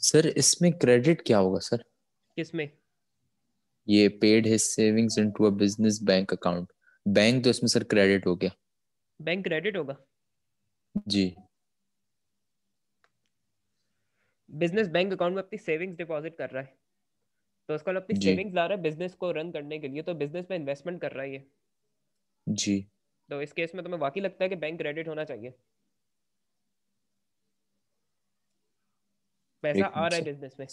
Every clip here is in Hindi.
सर इसमें क्रेडिट क्या होगा सर? किसमें? ये paid his savings into a business bank account, bank तो इसमें सर क्रेडिट हो गया। बैंक क्रेडिट होगा? जी। बिजनेस बैंक अकाउंट में अपनी सेविंग्स डिपॉजिट कर रहा है, तो उसका अपनी जी। सेविंग्स ला रहा है बिजनेस को रन करने के लिए, तो बिजनेस में इन्वेस्टमेंट कर रहा है ये। जी। तो इस केस में तुम्हें वाकई लगता है कि बैंक क्रेडिट होना चाहिए? पैसा एक आ मिनट रहा है सर। बिजनेस में।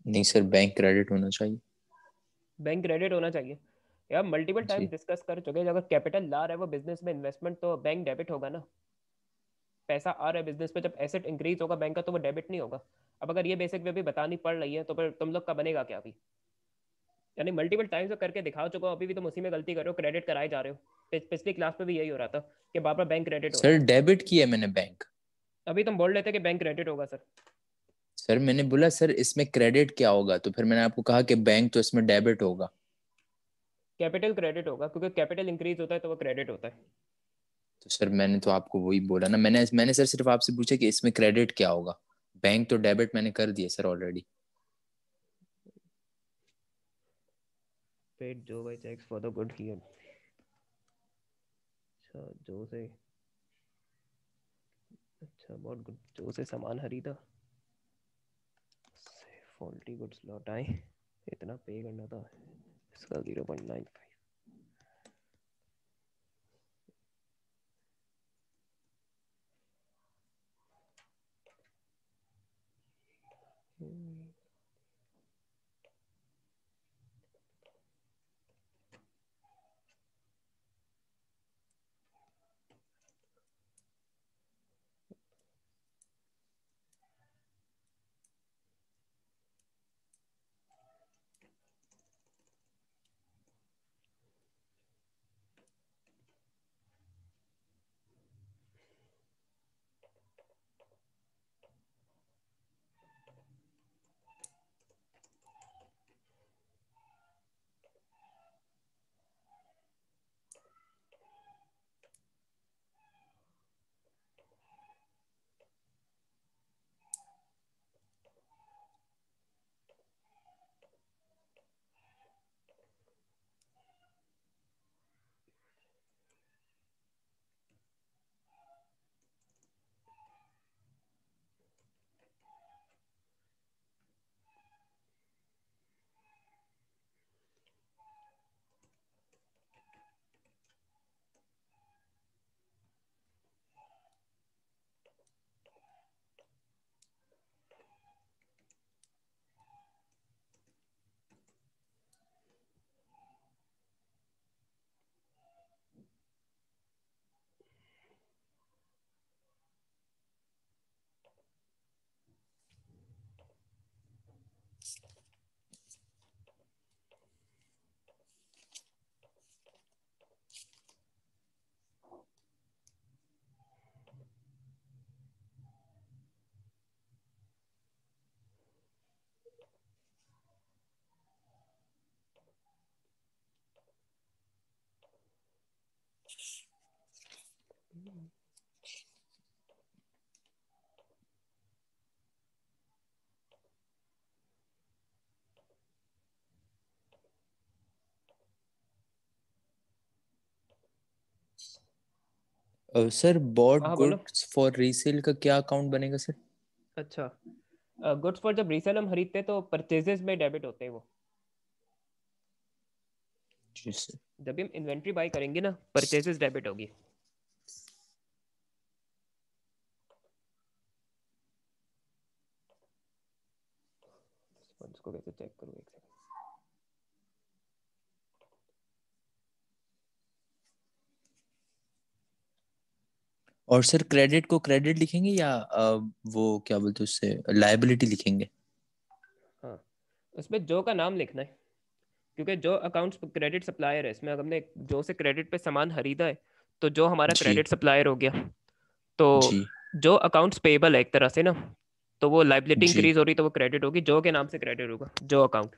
नहीं सर, बैंक क्रेडिट होना चाहिए। बैंक क्रेडिट होना चाहिए। यार मल्टीपल टाइम जी। डिस्कस कर चुके हैं, अगर कैपिटल ला रहा है वो बिजनेस में इन्वेस्टमेंट, तो बैंक डेबिट होगा ना। पैसा आ रहा है बिजनेस पे, जब एसेट इंक्रीज होगा बैंक का, तो वो डेबिट नहीं होगा। अब अगर ये बेसिक वे भी बतानी पड़ रही है, तो फिर तुम लोग का बनेगा क्या अभी? यानी मल्टीपल टाइम से करके दिखाओ चुका हो, अभी भी तुम उसी में गलती कर रहे हो, क्रेडिट कराए जा रहे हो। पिछली क्लास में भी यही हो रहा था कि बार बार बैंक क्रेडिट हो रहा सर है। डेबिट किया है मैंने बैंक। अभी तुम बोल रहे थे कि बैंक क्रेडिट होगा सर। सर मैंने बोला सर इसमें क्रेडिट क्या होगा, तो फिर मैंने आपको कहा कि बैंक तो इसमें डेबिट होगा। कैपिटल क्रेडिट होगा, क्योंकि कैपिटल इंक्रीज होता है तो वो क्रेडिट होता है। तो सर मैंने तो आपको वही बोला ना, मैंने मैंने सर सिर्फ आपसे पूछा कि इसमें क्रेडिट क्या होगा। बैंक तो डेबिट मैंने कर दिया sir already. Paid Joe by cheques for the good ही। अच्छा जो से, अच्छा बहुत गुड, जो से सामान खरीदा, फॉल्टी गुड्स लौटाए, इतना पे करना था, इसका 0.95। सर बॉट हाँ बोलो। गुड्स फॉर रीसेल का क्या अकाउंट बनेगा सर? अच्छा, गुड्स फॉर जब रीसेल हम खरीदते हैं तो परचेजेस में डेबिट होते हैं वो। जी सर। जब भी हम इन्वेंट्री बाई करेंगे ना, परचेजेस डेबिट होगी। इसको कैसे चेक करूँ, एक सेकंड। और सर क्रेडिट को क्रेडिट लिखेंगे या वो क्या बोलते हैं उससे लायबिलिटी लिखेंगे? हाँ, उसमें जो का नाम लिखना है, क्योंकि जो अकाउंट्स क्रेडिट सप्लायर है, इसमें हमने जो से क्रेडिट पे सामान खरीदा है, तो जो हमारा जी क्रेडिट सप्लायर हो गया, तो जी जो अकाउंट्स पेबल है एक तरह से ना, तो वो लाइबिलिटी जी। इंक्रीज हो रही तो वो क्रेडिट होगी, जो के नाम से क्रेडिट होगा जो अकाउंट।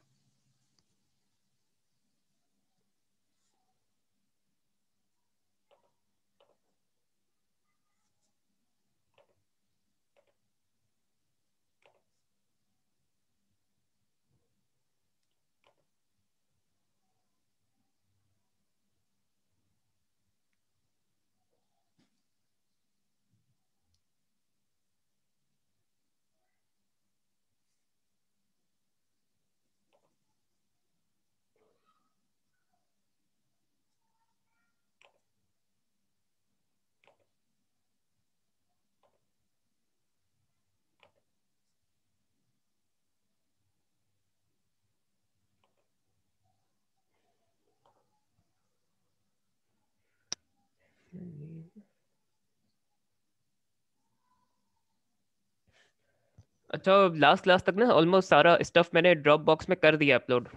अच्छा, लास्ट क्लास तक ना ऑलमोस्ट सारा स्टफ मैंने ड्रॉप बॉक्स में कर दिया अपलोड,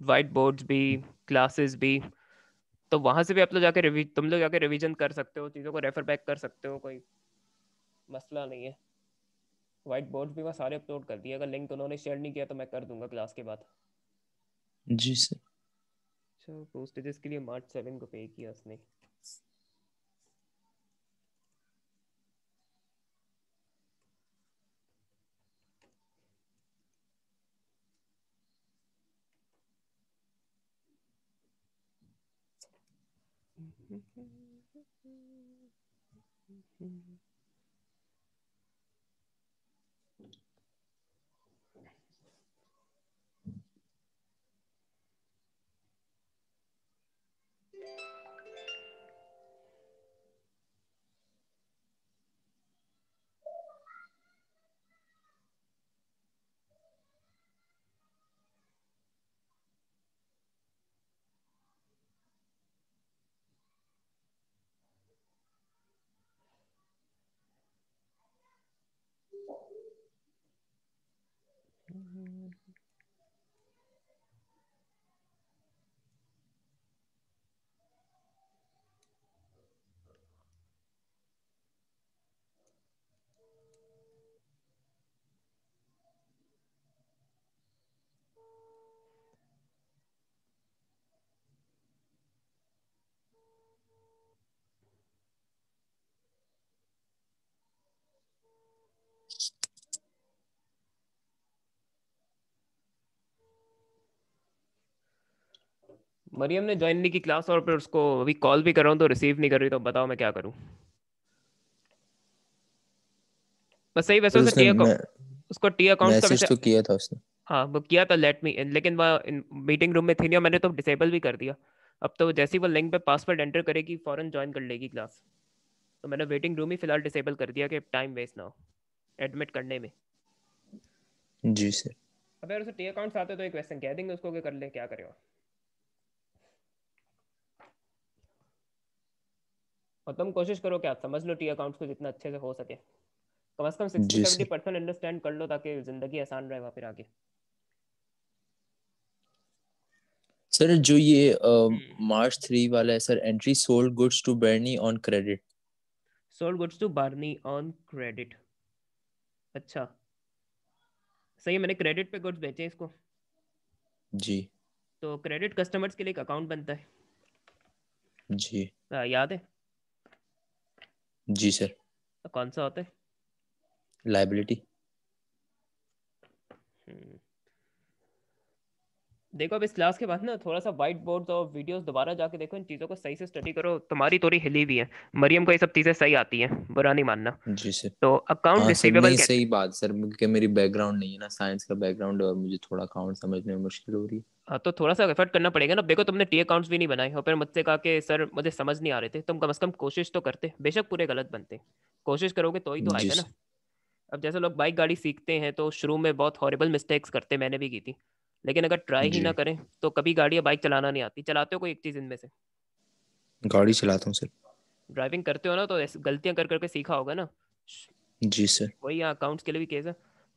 वाइट बोर्ड्स भी, क्लासेस भी। तो वहां से भी आप लोग जाके तुम लोग जाके रिवीजन कर सकते हो, चीज़ों को रेफर बैक कर सकते हो, कोई मसला नहीं है। वाइट बोर्ड्स भी मैं सारे अपलोड कर दिए, अगर लिंक उन्होंने शेयर नहीं किया तो मैं कर दूंगा क्लास के बाद। जी सर। अच्छा, पोस्टेजेस के लिए March 7 को पे किया उसने। मरियम ने ज्वाइन नहीं की क्लास, और फिर उसको अभी कॉल भी कर रहा हूँ तो रिसीव नहीं कर रही, तो बताओ मैं क्या करूँ। बस सही, वैसे सर उसे उसने उसको टी अकाउंट्स का वैसे, मैसेज तो किया था उसने। हाँ वो किया था लेट मी, लेकिन वह मीटिंग रूम में थी नहीं, और मैंने तो डिसेबल भी कर दिया। अब तो जैसे ही वो लिंक पे पासवर्ड एंटर करेगी फौरन ज्वाइन कर लेगी क्लास। तो मैंने वेटिंग रूम ही फिलहाल डिसेबल कर दिया कि टाइम वेस्ट ना हो एडमिट करने में। जी सर। अब अगर उसे टी अकाउंट्स आते तो एक क्वेश्चन कह देंगे उसको कि कर ले, क्या करेगा। और तुम कोशिश करो कि आप समझ लो टी अकाउंट्स को जितना अच्छे से हो सके, कम से कम sixty G seventy sir. Percent understand कर लो, ताकि ज़िंदगी आसान रहे वहाँ फिर आगे। सर जो ये March 3 वाला है sir, entry sold goods to Bernie on credit. Sold goods to Barney on credit. अच्छा, सही है, मैंने क्रेडिट पे गुड्स बेचे इसको। जी तो क्रेडिट कस्टमर्स के लिए एक अकाउंट बनता है, जी याद है? जी सर। तो कौन सा होता है? लायबिलिटी। हम्म, देखो अब इस क्लास के बाद ना थोड़ा सा वाइट बोर्ड्स और वीडियोस दोबारा जाके देखो, इन चीज़ों को सही से स्टडी करो। तुम्हारी थोड़ी हिली भी है, मरियम को ये सब चीज़ें सही आती हैं, बुरा नहीं मानना। जी सर। तो अकाउंट हाँ सर, रिसीवेबल नहीं कैसे, सही बात सर, क्योंकि मेरी बैकग्राउंड नहीं है ना, साइंस का बैकग्राउंड है, और मुझे थोड़ा अकाउंट समझने में मुश्किल हो रही है। हाँ तो थोड़ा सा एफर्ट करना पड़ेगा ना। देखो तुमने टी अकाउंट्स भी नहीं बनाए और फिर मुझसे कहा कि सर मुझे समझ नहीं आ रहे थे, तुम कम से कम कोशिश तो करते, बेशक पूरे गलत बनते, कोशिश करोगे तो ही तो जी आएगा ना। सर। अब जैसे लोग बाइक गाड़ी सीखते हैं तो शुरू में बहुत हॉरिबल मिस्टेक्स करते, मैंने भी की थी, लेकिन अगर ट्राई ही ना जी, करें तो कभी गाड़ी या बाइक चलाना नहीं आती। चलाते हो कोई एक चीज़ इनमें से? गाड़ी चलाता हूँ सर। ड्राइविंग करते हो ना तो गलतियां कर करके सीखा होगा ना। जी सर। वही यहाँ अकाउंट्स के लिए भी केस है।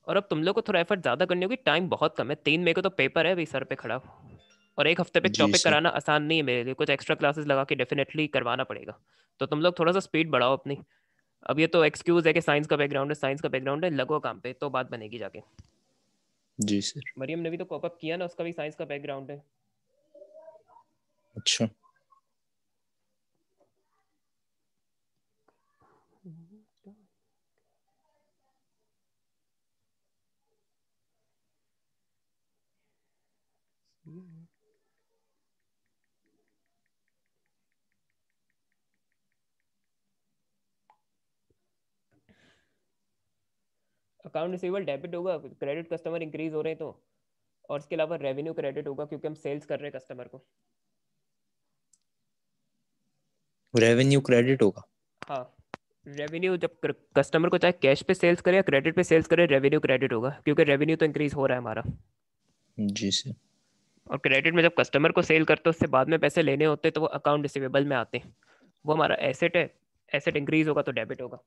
और अब तुम लोग को थोड़ा एफर्ट ज़्यादा करनी होगी, टाइम बहुत कम है, 3 मई को तो पेपर है अभी सर पे खड़ा। और एक हफ्ते पे जी टॉपिक सर। कराना आसान नहीं है मेरे लिए, कुछ एक्स्ट्रा क्लासेस लगा के डेफिनेटली करवाना पड़ेगा। तो तुम लोग थोड़ा सा स्पीड बढ़ाओ अपनी। अब ये तो एक्सक्यूज है कि साइंस का बैकग्राउंड है, साइंस का बैकग्राउंड है, लगो काम पे तो बात बनेगी जाके। जी सर। मरियम ने भी तो कॉपअप किया ना, उसका भी साइंस का बैकग्राउंड है। अच्छा। अकाउंट रिसीवेबल डेबिट होगा, क्रेडिट कस्टमर इंक्रीज हो रहे हैं तो। और इसके अलावा रेवेन्यू क्रेडिट होगा क्योंकि हम सेल्स कर रहे हैं कस्टमर को। रेवेन्यू क्रेडिट होगा। हाँ, रेवेन्यू जब कस्टमर को चाहे कैश पे सेल्स करे या क्रेडिट पे सेल्स करे, रेवेन्यू क्रेडिट होगा क्योंकि रेवेन्यू तो इंक्रीज हो रहा है हमारा। जी सर। और क्रेडिट में जब कस्टमर को सेल करते हो उससे बाद में पैसे लेने होते हैं तो वो अकाउंट रिसीवेबल में आते हैं। वो हमारा एसेट है, एसेट इंक्रीज होगा तो डेबिट होगा।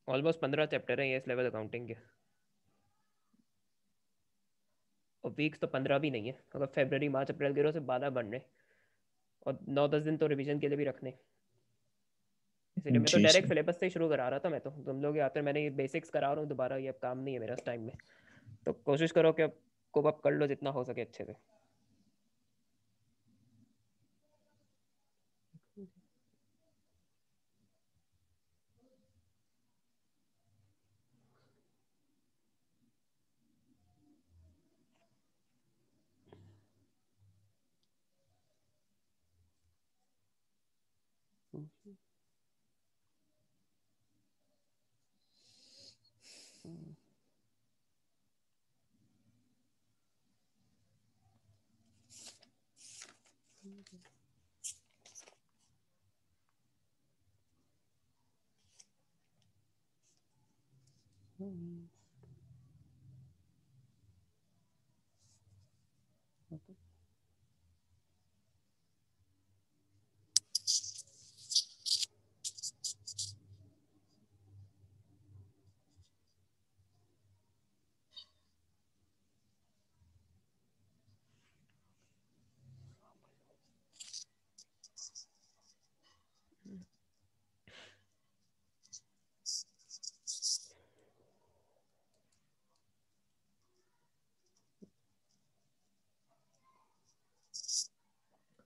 ऑलमोस्ट 15 चैप्टर है ये इस लेवल अकाउंटिंग के। और वीक्स तो 15 भी नहीं है, अगर फेब्रवरी मार्च अप्रैल के रोज से 12 बन रहे। और 9-10 दिन तो रिवीजन के लिए भी रखने। इसीलिए मैं तो जी डायरेक्ट सर। सिलेबस से ही शुरू करा रहा था, मैं तो तुम लोग आते मैंने ये बेसिक्स करा रहा हूँ दोबारा, ये अब काम नहीं है मेरा इस टाइम में। तो कोशिश करो कि अब कोप अप कर लो जितना हो सके अच्छे से।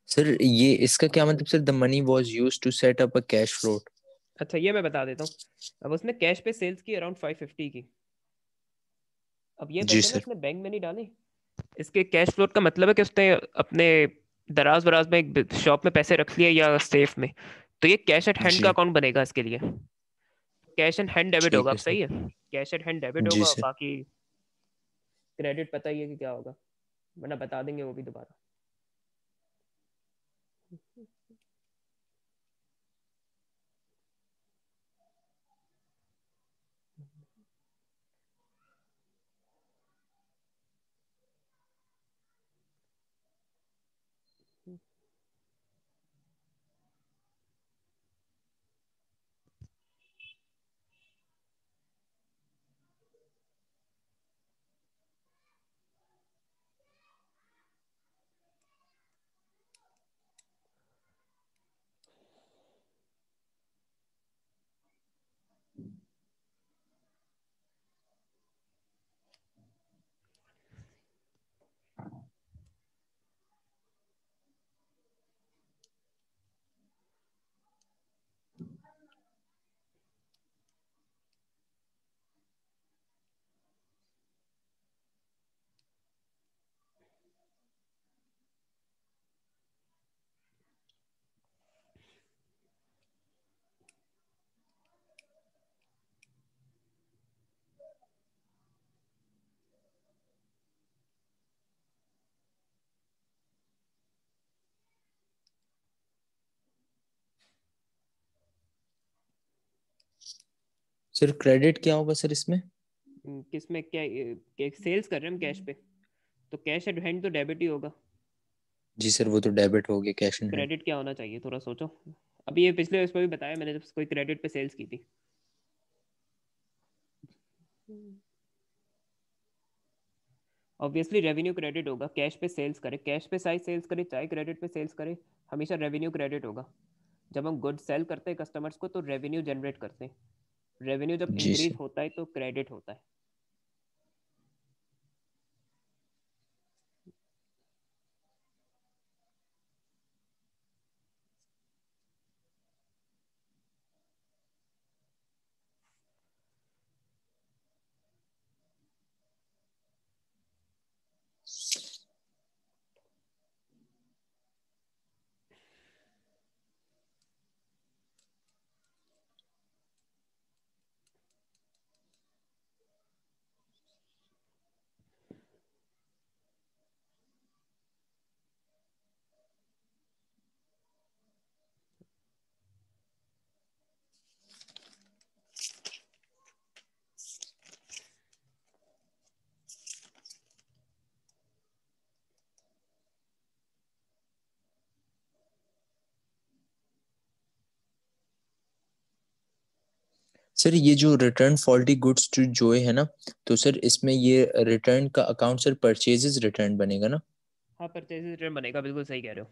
सर ये इसका क्या मतलब sir, the money was use to set up a cash float. अच्छा ये मैं बता देता हूँ। अब उसने कैश पे सेल्स की अराउंड 550 की। अब ये जी पैसे ना सर। उसने बैंक में नहीं डाले। इसके कैश फ्लोट का मतलब है कि उसने अपने दराज वराज में एक शॉप में पैसे रख लिए या सेफ में। तो ये कैश एट हैंड का जी अकाउंट बनेगा इसके लिए। कैश एंड हैंड डेबिट होगा, ठीक अब है सर। सही है। कैश एट हैंड डेबिट जी होगा, सर। बाकी क्रेडिट पता ही है कि क्या होगा, वरना बता देंगे वो भी दोबारा। सर क्रेडिट क्या होगा सर इसमें। किसमें क्या, सेल्स कर रहे हैं हम कैश पे। तो कैश एट हैंड तो डेबिट ही होगा। जी सर, वो तो डेबिट हो गया कैश इन हैंड। क्रेडिट क्या होना चाहिए, थोड़ा सोचो। अभी ये पिछले उस पर भी बताया मैंने, जब कोई क्रेडिट पे सेल्स की थी। ऑब्वियसली रेवेन्यू क्रेडिट होगा, कैश पे सेल्स करे, कैश पे चाहे सेल्स करे चाहे क्रेडिट पे सेल्स करे, हमेशा रेवेन्यू क्रेडिट होगा। जब हम गुड सेल करते हैं कस्टमर्स को तो रेवेन्यू जनरेट करते हैं, रेवेन्यू जब जी इंक्रीज सर। होता है तो क्रेडिट होता है। सर ये जो रिटर्न फॉल्टी गुड्स टू जोए है ना, तो सर इसमें ये रिटर्न का अकाउंट सर परचेजेस रिटर्न बनेगा ना? हाँ, परचेज रिटर्न बनेगा, बिल्कुल सही कह रहे हो।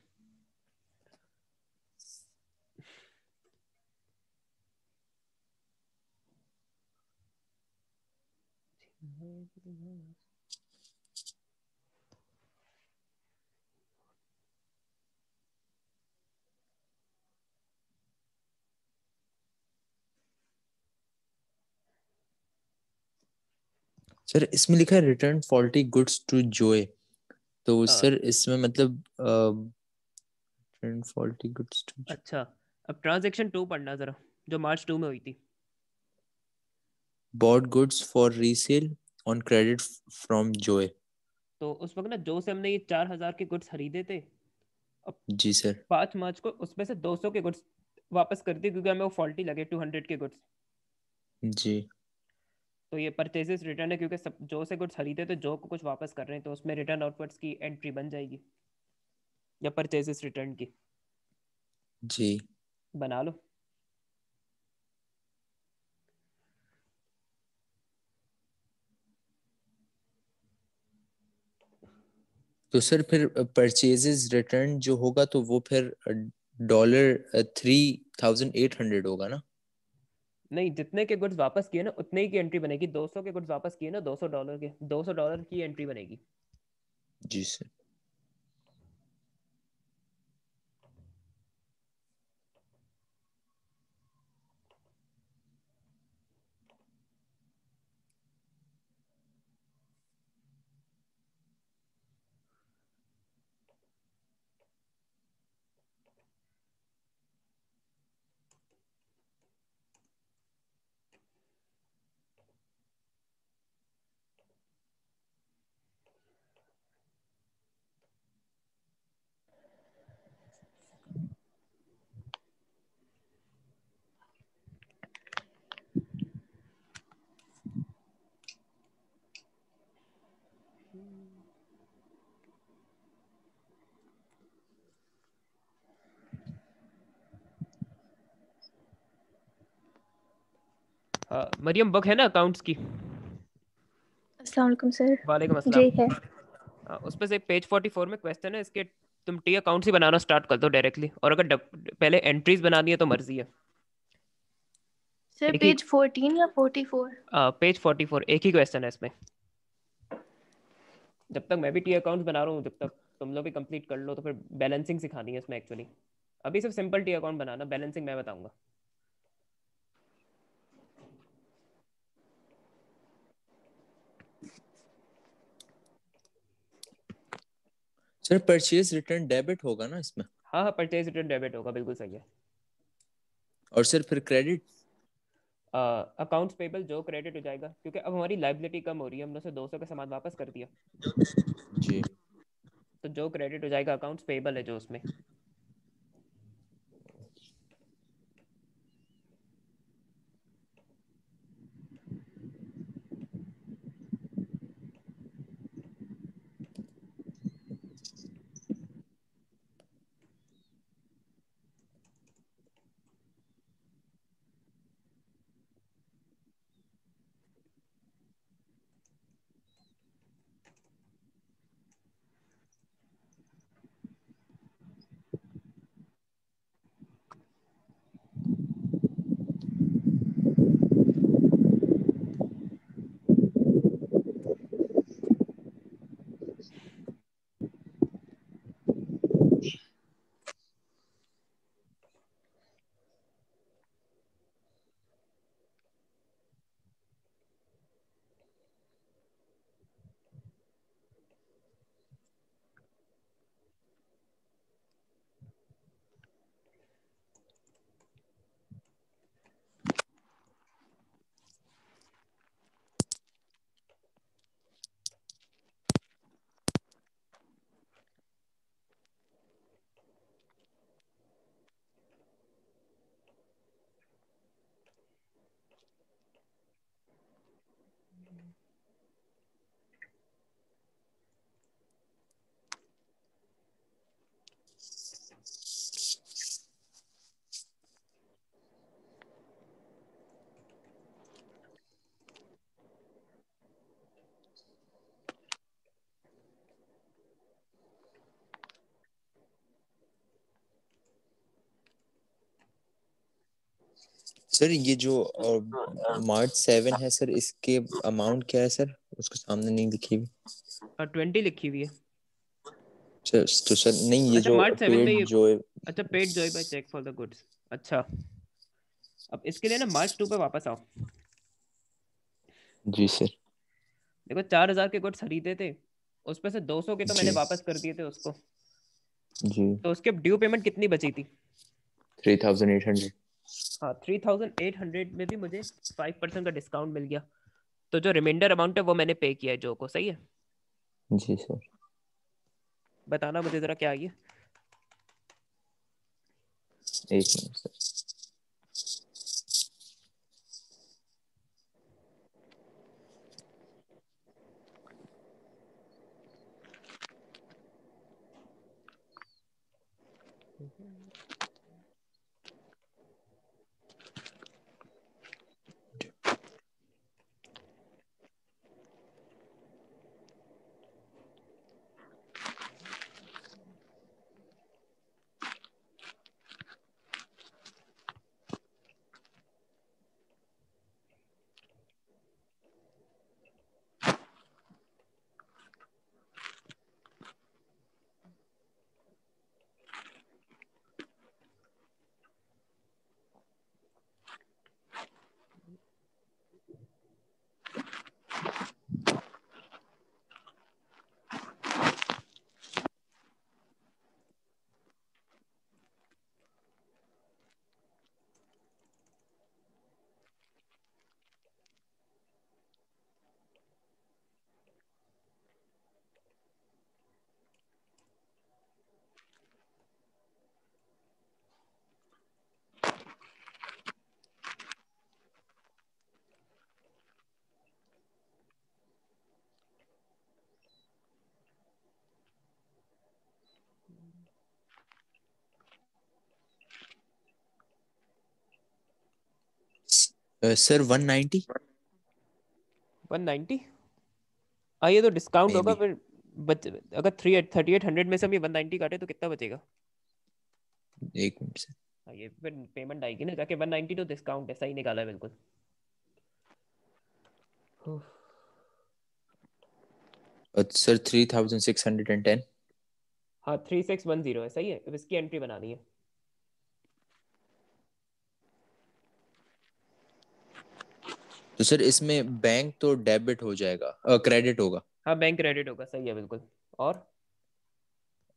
सर इसमें लिखा है रिटर्न फॉल्टी गुड्स टू जोए, तो सर इसमें मतलब रिटर्न फॉल्टी गुड्स टू अच्छा, अब ट्रांजेक्शन 2 पढ़ना जरा, जो मार्च 2 में हुई थी। Bought goods for resale on credit from Joe. तो उस वक्त ना जो से हमने ये 4,000 के गुड्स खरीदे थे, अब जी सर। 5 मार्च को उसमें से 200 के गुड्स वापस कर दिए, क्योंकि हमें वो फॉल्टी लगे 200 के गुड्स। जी तो ये परचेजेस रिटर्न है, क्योंकि सब जो से गुड्स खरीदे तो जो को कुछ वापस कर रहे हैं, तो उसमें रिटर्न आउटवर्ड्स की एंट्री बन जाएगी, या परचेजेस रिटर्न की। जी। बना लो। तो सर फिर परचेजेस रिटर्न जो होगा तो वो फिर $3,800 होगा ना? नहीं, जितने के गुड्स वापस किए ना उतने ही की एंट्री बनेगी। 200 के गुड्स वापस किए ना, $200 के, $200 की एंट्री बनेगी। जी सर। हाँ, मरियम बुक है ना अकाउंट्स की? अस्सलाम वालेकुम सर। वालेकुम जी अस्सलाम। है। उस पे से पेज 44 में क्वेश्चन है इसके, तुम टी अकाउंट्स ही बनाना स्टार्ट कर दो डायरेक्टली, और अगर पहले एंट्रीज बनानी है तो मर्जी है। सर एक ही पेज 14 या 44? पेज 44, एक ही क्वेश्चन है इसमें। जब तक मैं भी टी अकाउंट्स बना रहा हूँ, जब तक तुम लोग भी कंप्लीट कर लो, तो फिर बैलेंसिंग सिखानी है इसमें एक्चुअली। अभी सिर्फ सिंपल टी अकाउंट बनाना, बैलेंसिंग मैं बताऊंगा। सर परचेज रिटर्न डेबिट होगा ना इसमें? हाँ हाँ, परचेज रिटर्न डेबिट होगा, बिल्कुल सही है। और सर फिर क्रेडिट? अकाउंट्स पेबल जो क्रेडिट हो जाएगा, क्योंकि अब हमारी लाइबिलिटी कम हो रही है, हमने उसे 200 का सामान वापस कर दिया, जी। तो जो क्रेडिट हो जाएगा अकाउंट्स पेबल है जो उसमें। सर ये जो मार्च 7 है सर, इसके अमाउंट क्या है सर? उसके सामने नहीं लिखी हुई 20 लिखी हुई है। सर। तो सर नहीं, ये अच्छा जो मार्च 7 में पेड ये, जो अच्छा paid Joy by cheque for the goods. अच्छा अब इसके लिए ना मार्च 2 पे वापस आओ। जी सर। देखो 4,000 के गुड्स खरीदे थे, उसमें से 200 के तो मैंने जी वापस कर दिए थे उसको, जी। तो उसके ड्यू पेमेंट कितनी बची थी? 3800। हाँ 3,800 में भी मुझे 5% का डिस्काउंट मिल गया, तो जो रिमाइंडर अमाउंट है वो मैंने पे किया है जो को। सही है, जी सर। बताना मुझे जरा क्या है ये। एक मिनट सर। सर 190 190? हाँ ये तो डिस्काउंट मे होगा बी। फिर। अगर 3800 में से हम ये 190 काटे तो कितना बचेगा? एक मिनट सर। हाँ ये फिर पेमेंट आएगी ना जाके, 190 तो डिस्काउंट है। सही निकाला है बिल्कुल। उफ, सर 3610। हाँ 3610 है। सही है, अब इसकी एंट्री बनानी है। तो सर इसमें बैंक तो डेबिट हो जाएगा, क्रेडिट होगा। हाँ बैंक क्रेडिट होगा। सही है बिल्कुल। और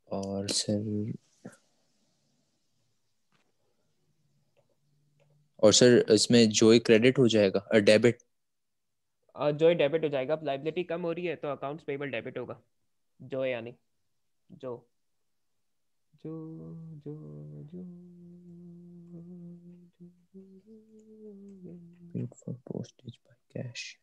और सर, और सर इसमें जॉय क्रेडिट हो जाएगा, डेबिट। जो डेबिट हो जाएगा। अब लाइबिलिटी कम हो रही है तो अकाउंट्स पेबल डेबिट होगा। जो यानी जो जो जो जो paid for postage by cash.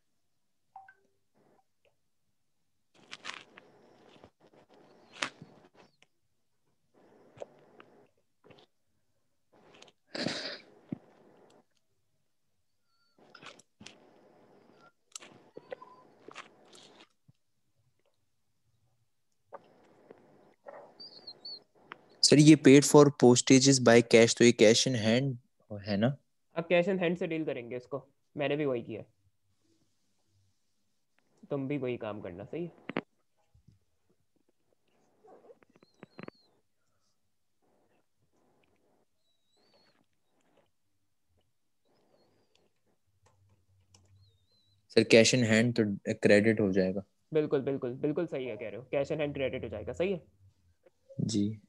Sir ये पेड फॉर पोस्टेजेस बाय कैश, तो ये कैश इन हैंड है ना? अब कैश एंड हैंड से डील करेंगे इसको। मैंने भी वही किया, तुम भी वही काम करना। सही है। सर कैश इन हैंड तो क्रेडिट हो जाएगा। बिल्कुल बिल्कुल बिल्कुल सही है, कह रहे हो। कैश एंड हैंड क्रेडिट हो जाएगा। सही है। जी।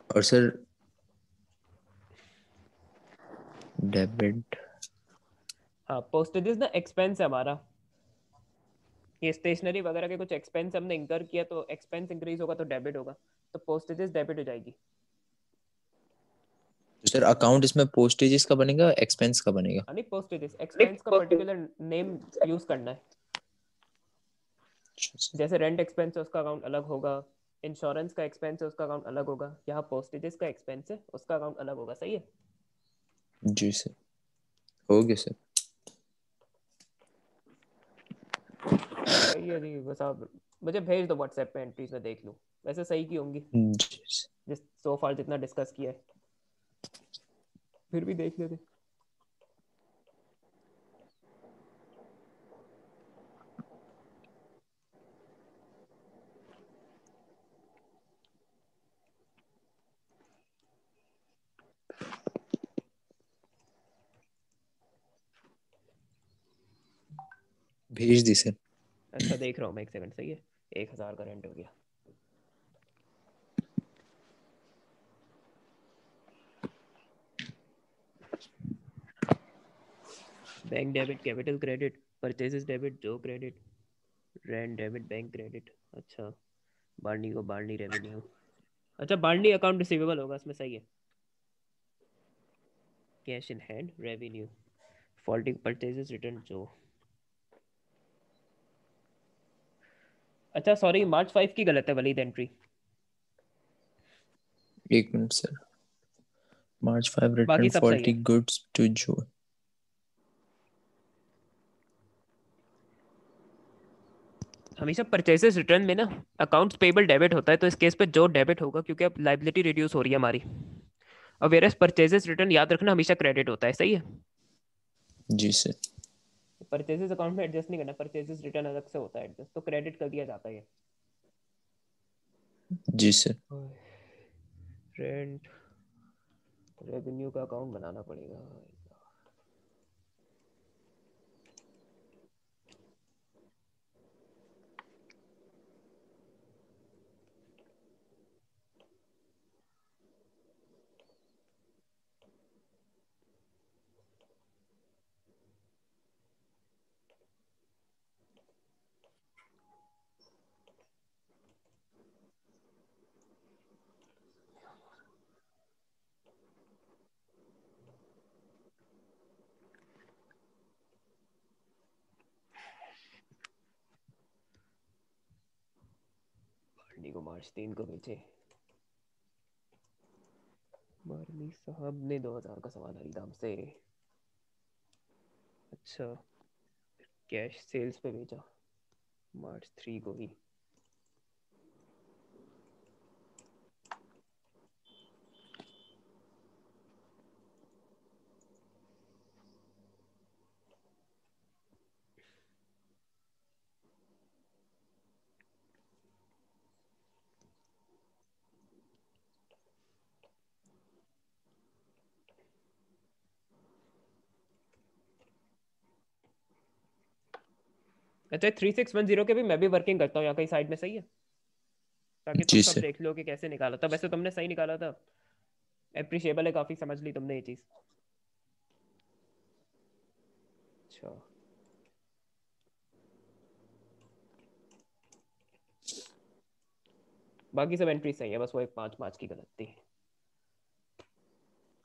और सर डेबिट। हाँ पोस्टेजेस ना एक्सपेंस है हमारा। ये स्टेशनरी वगैरह के कुछ एक्सपेंस हमने इंकर किया, तो एक्सपेंस इंक्रीज होगा तो डेबिट होगा, तो पोस्टेजेस डेबिट हो जाएगी। तो सर अकाउंट इसमें पोस्टेजेस का बनेगा, एक्सपेंस का बनेगा? नहीं पोस्टेजेस, एक्सपेंस का पर्टिकुलर नेम यूज करना है। अच्छा सर। जैसे रेंट एक्सपेंस है उसका अकाउंट अलग होगा, इंश्योरेंस का एक्सपेंस है उसका अकाउंट अलग होगा, यहाँ पोस्टेजेस का एक्सपेंस है उसका अकाउंट अलग होगा। सही है। जी सर, हो गया सर। सही है जी। बस आप मुझे भेज दो व्हाट्सएप पे, एंट्रीज में देख लूँ। वैसे सही की होंगी जी सर। जिस सो फार जितना डिस्कस किया है। फिर भी देख लेते। भेज दी सर। अच्छा देख रहा हूँ मैं, एक सेकंड। सही है, 1000 का रेंट हो गया। Bank debit, capital credit, purchases debit, Joe credit, rent debit, bank credit. अच्छा, बार्नी को बार्नी रेवेन्यू। अच्छा, बार्नी अकाउंट रिसीवेबल होगा इसमें, सही है। Cash in hand revenue, faulty purchases return Joe. अच्छा सॉरी, मार्च 5 की गलत है वलीद एंट्री। एक मिनट सर। मार्च 5 बाकी रिटर्न सब सही फॉल्टी है। गुड्स टू जो। हमेशा परचेसेस रिटर्न में ना अकाउंट्स पेबल डेबिट होता है, तो इस केस पे जो डेबिट होगा, क्योंकि अब लाइबिलिटी रिड्यूस हो रही है हमारी। और वेरस परचेसेस रिटर्न याद रखना हमेशा क्रेडिट होता है, सही है। जी सर। परचेसेस अकाउंट में एडजस्ट नहीं करना, परचेसेस रिटर्न अलग से होता है एडजस्ट, तो क्रेडिट कर दिया जाता है। जी सर। रेंट रेवेन्यू का अकाउंट बनाना पड़ेगा। बार्नी को मार्च 3 को भेजे। बार्नी साहब ने 2000 का सामान खरीदा हमसे। अच्छा, कैश सेल्स पे भेजा मार्च 3 को ही। अच्छा, 3610 के भी मैं भी वर्किंग करता हूँ यहाँ कहीं साइड में, सही है, ताकि तुम जी सब सर। देख लो कि कैसे निकाला था। वैसे तुमने सही निकाला था, अप्रिशिएबल है, काफी समझ ली तुमने ये चीज। अच्छा, बाकी सब एंट्री सही है, बस वो एक 5 5 की गलत थी।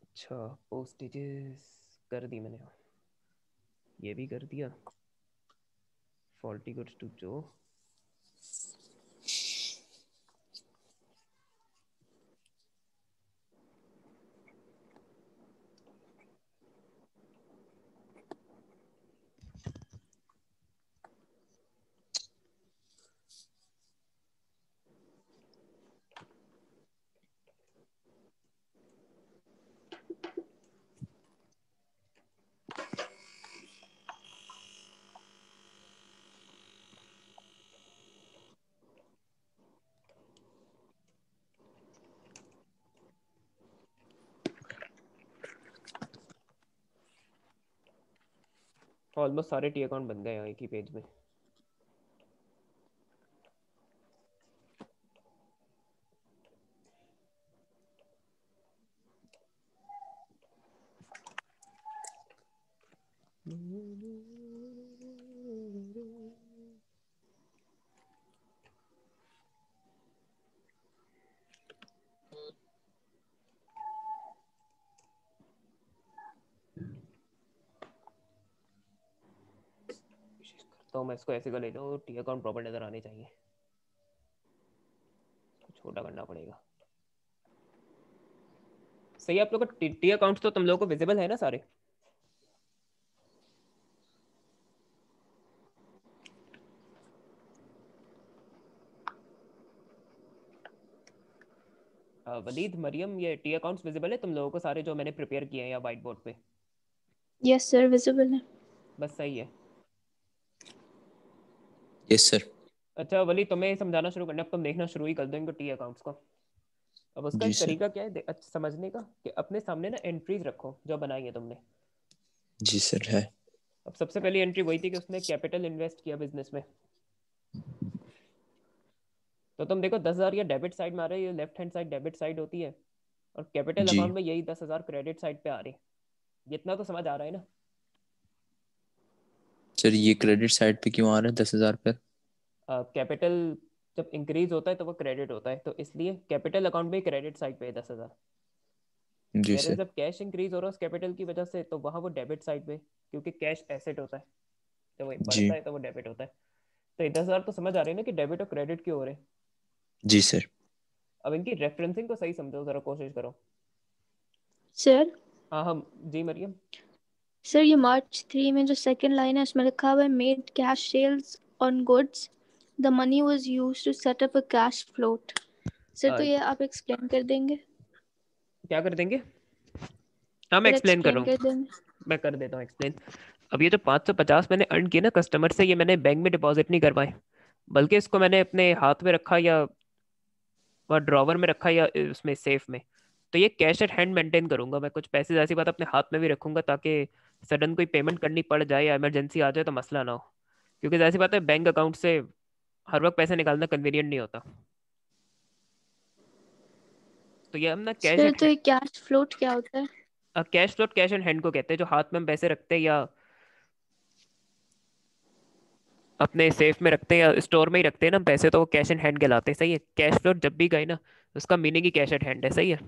अच्छा, पोस्टेजेस कर दी मैंने, ये भी कर दिया। फॉल्टी गुड्स टू जो। ऑलमोस्ट सारे टी अकाउंट बन गए हैं एक ही पेज में। तो मैं इसको ऐसे कर लेता हूँ, टी अकाउंट प्रॉपर नजर आने चाहिए, इसको छोटा करना पड़ेगा। सही है, आप लोग का टी अकाउंट तो तुम लोगों को विजिबल है ना सारे? वलीद, मरियम, ये टी अकाउंट्स विजिबल है तुम लोगों को सारे जो मैंने प्रिपेयर किए हैं या व्हाइट बोर्ड पे? यस सर, विजिबल है। बस सही है। Yes sir. अच्छा वलीद, तुम्हें समझाना शुरू करना, अब तुम देखना शुरू ही कर दो इनको टी अकाउंट्स को। अब उसका जी एक सर। तरीका क्या है अच्छा समझने का, कि अपने सामने ना एंट्रीज रखो जो बनाई है तुमने। जी सर है। अब सबसे पहली एंट्री वही थी कि उसने कैपिटल इन्वेस्ट किया बिजनेस में। तो तुम देखो 10,000 ये डेबिट साइड में आ रहा है, ये left hand side debit side होती है, और कैपिटल जी अकाउंट में यही 10,000 क्रेडिट साइड पे आ रहे हैं। इतना तो समझ आ रहा है ना? सर, ये क्रेडिट साइड पे क्यों आ रहा है 10,000 पे? कैपिटल जब इंक्रीज होता है तो वो क्रेडिट होता है, तो इसलिए कैपिटल अकाउंट में क्रेडिट साइड पे है 10,000। जी वेयर सर। जब कैश इंक्रीज हो रहा है उस कैपिटल की वजह से, तो वहाँ वो डेबिट साइड पे, क्योंकि कैश एसेट होता है, जब वो बढ़ता जी। है तो वो डेबिट होता है। तो ये 10,000 तो समझ आ रही है ना कि डेबिट और क्रेडिट क्यों हो रहे हैं। जी सर। अब इनकी रेफरेंसिंग को सही समझो, जरा कोशिश करो। सर, हाँ हाँ जी मरियम। सर ये मार्च 3 में जो सेकंड लाइन है उसमें लिखा हुआ है made cash sales on goods, the money was used to set up a cash float. Sir तो ये आप एक्सप्लेन कर देंगे? क्या कर देंगे? हाँ मैं सर एक्सप्लेन कर एक्सप्लेन रहा कर हूँ, देंगे। मैं कर देता हूँ एक्सप्लेन। अब ये जो 550 मैंने अर्न किए ना कस्टमर से, ये मैंने बैंक में डिपॉजिट नहीं करवाए, बल्कि इसको मैंने अपने हाथ में रखा या ड्रॉवर में रखा या उसमें सेफ में। तो ये कैश एट हैंड मेंटेन करूंगा मैं, कुछ पैसे ऐसी बात अपने हाथ में भी रखूंगा ताकि सडन कोई पेमेंट करनी पड़ जाए या इमरजेंसी आ जाए तो मसला ना हो। क्योंकि ऐसी बात है बैंक अकाउंट से हर वक्त पैसे निकालना कन्वीनियंट नहीं होता। तो ये हम ना कैश सर एट तो ये कैश फ्लोट क्या होता है? Cash float cash at hand को कहते हैं, जो हाथ में हम पैसे रखते हैं या अपने सेफ में रखते हैं या स्टोर में ही रखते हैं ना हम पैसे, तो वो कैश एंड हैंड कहलाते हैं। सही है, कैश फ्लोट जब भी गए ना उसका meaning he cash at hand है। सही है,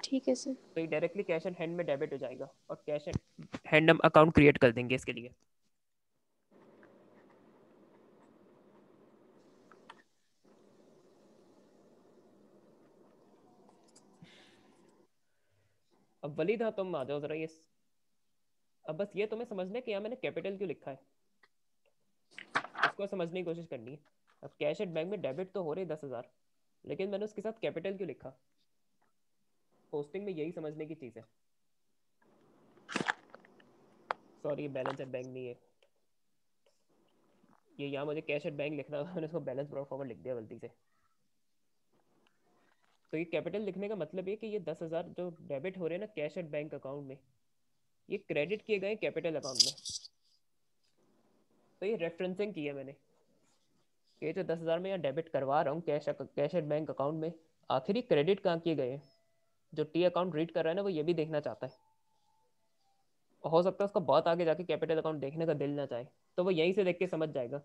ठीक है सर। तो ये डायरेक्टली कैश एंड हैंड में डेबिट हो जाएगा, और कैश एंड हैंड हम अकाउंट क्रिएट कर देंगे इसके लिए। अब वलीद हाँ तुम आ जाओ जरा ये, अब बस ये तुम्हें समझना है कि यहाँ मैंने कैपिटल क्यों लिखा है, इसको समझने की कोशिश करनी है। अब कैश एट बैंक में डेबिट तो हो रहे 10,000, लेकिन मैंने उसके साथ कैपिटल क्यों लिखा? पोस्टिंग में यही समझने की चीज़ है। सॉरी, ये बैलेंस एट बैंक नहीं है, ये यहाँ मुझे कैश एट बैंक लिखना था, मैंने उसको बैलेंस ब्रॉड फॉरवर्ड लिख दिया गलती से। तो ये कैपिटल लिखने का मतलब ये कि ये 10,000 जो डेबिट हो रहे हैं ना कैश एट बैंक अकाउंट में, ये क्रेडिट किए गए कैपिटल अकाउंट में। तो ये रेफरेंसिंग की है मैंने, ये जो 10,000 में यहाँ डेबिट करवा रहा हूँ कैश एट बैंक अकाउंट में, आखिरी क्रेडिट कहाँ किए गए हैं। जो टी अकाउंट रीड कर रहा है ना वो ये भी देखना चाहता है, और हो सकता है उसका बहुत आगे जाके कैपिटल अकाउंट देखने का दिल ना चाहे, तो वो यहीं से देख के समझ जाएगा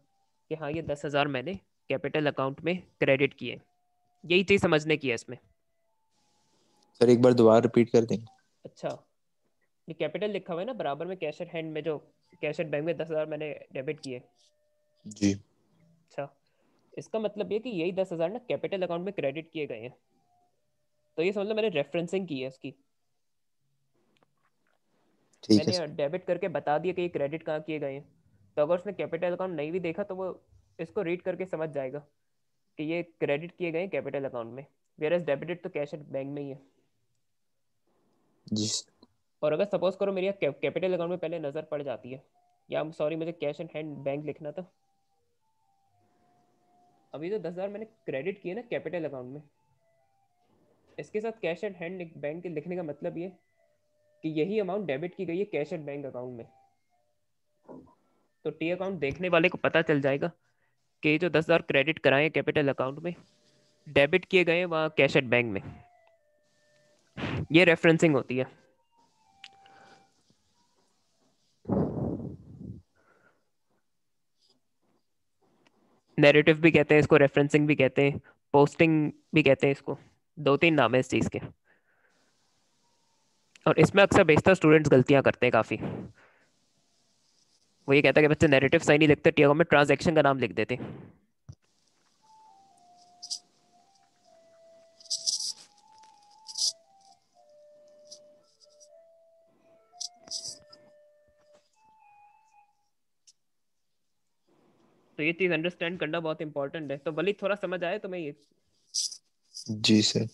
कि हाँ ये 10,000 मैंने कैपिटल अकाउंट में क्रेडिट किए। यही चीज़ समझने की है इसमें। सर, एक बार दोबारा रिपीट कर देंगे? अच्छा, ये कैपिटल लिखा हुआ है ना बराबर में कैश एट हैंड में, जो कैश एट बैंक में 10,000 मैंने डेबिट किए। जी। अच्छा, इसका मतलब ये कि यही 10,000 ना कैपिटल अकाउंट में क्रेडिट किए गए हैं। तो ये समझ लो मैंने रेफरेंसिंग की है इसकी, ठीक है मैंने सर। डेबिट करके बता दिया कि ये क्रेडिट कहाँ किए गए हैं। तो अगर उसने कैपिटल अकाउंट नहीं भी देखा तो वो इसको रीड करके समझ जाएगा कि ये क्रेडिट किए गए हैं कैपिटल अकाउंट में, वेयर एज डेबिटेड तो कैश एट बैंक में ही है। जी सर। और अगर सपोज करो मेरी कैपिटल अकाउंट में पहले नज़र पड़ जाती है, या सॉरी मुझे कैश एंड हैंड बैंक लिखना था, अभी तो 10,000 मैंने क्रेडिट किए ना कैपिटल अकाउंट में, इसके साथ कैश एंड हैंड बैंक लिखने का मतलब ये कि यही अमाउंट डेबिट की गई है कैश एंड बैंक अकाउंट में। तो टी अकाउंट देखने वाले को पता चल जाएगा कि जो 10,000 क्रेडिट कराए कैपिटल अकाउंट में, डेबिट किए गए वहाँ कैश एट बैंक में। ये रेफरेंसिंग होती है। नैरेटिव भी कहते हैं इसको, रेफरेंसिंग भी कहते हैं, पोस्टिंग भी कहते हैं इसको, दो तीन नाम है इस चीज़ के। और इसमें अक्सर बेशतर स्टूडेंट्स गलतियां करते हैं काफ़ी। वो ये कहता है कि बच्चे नैरेटिव सही नहीं लिखते, टी में ट्रांजैक्शन का नाम लिख देते हैं। तो ये चीज़ अंडरस्टैंड करना बहुत इंपॉर्टेंट है। तो भले थोड़ा समझ आए तुम्हें ये? जी सर।